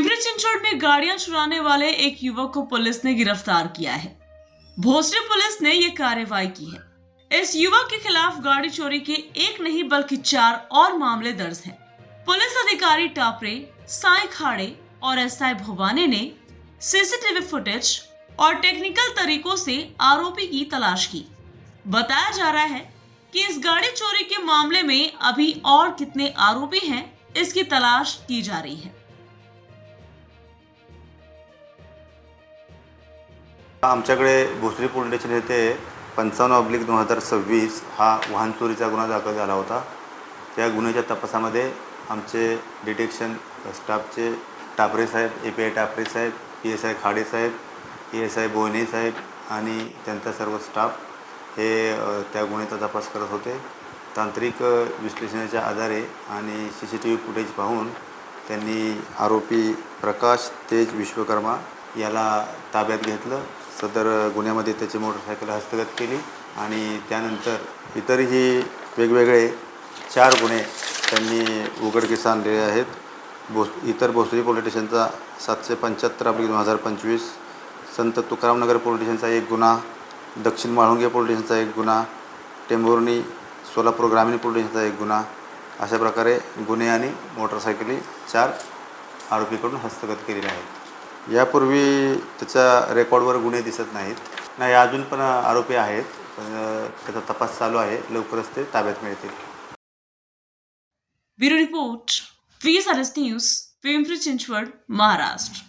पिंपरी चिंचवड में गाड़ियां चुराने वाले एक युवक को पुलिस ने गिरफ्तार किया है। भोसरी पुलिस ने यह कार्रवाई की है। इस युवक के खिलाफ गाड़ी चोरी के एक नहीं बल्कि 4 और मामले दर्ज हैं। पुलिस अधिकारी टापरे, साई खाड़े और एसआई भवानी ने सीसीटीवी फुटेज और टेक्निकल तरीकों से आरोपी की तलाश की। बताया जा रहा है कि इस गाड़ी चोरी के मामले में अभी और कितने आरोपी हैं, इसकी तलाश की जा रही है। आमच्याकडे भोसरी पोलीस स्टेशन येथे 55/2026 हा वाहन चोरीचा गुन्हा दाखल झाला होता। त्या गुन्ह्याच्या तपासामध्ये आमचे डिटेक्शन स्टाफचे टापरे साहेब, API टापरे साहेब, PSI खाडे साहेब, ASI बोयने साहेब आणि त्यांचा सर्व स्टाफ हे त्या गुन्ह्याचा तपास करत होते। तांत्रिक विश्लेषणाच्या आधारे आणि CCTV फुटेज पाहून त्यांनी आरोपी प्रकाश तेज विश्वकर्मा याला ताब्यात घेतलं। सदर गुन्ह्यामध्ये त्याची मोटरसायकल हस्तगत केली आणि त्यानंतर इतरही वेगवेगळे 4 गुन्हे त्यांनी उघडकीस आणलेले आहेत। इतर भोसरी पोलीस स्टेशनचा 775/2025, संत तुकारामनगर पोलीस स्टेशनचा एक गुन्हा, दक्षिण माळुंगे पोलीस स्टेशनचा एक गुन्हा, टेंभुर्णी सोलापूर ग्रामीण पोलीस स्टेशनचा एक गुन्हा, अशा प्रकारे गुन्हे आणि मोटरसायकली 4 आरोपीकडून हस्तगत केलेले आहेत। यापूर्वी त्याच्या रेकॉर्डवर गुन्हे दिसत नाहीत। नाही, अजून पण आरोपी आहेत, पण त्याचा तपास चालू आहे, लवकरच ते ताब्यात मिळतील। Bureau report, VSRS news, Pimpri Chinchwad, Maharashtra.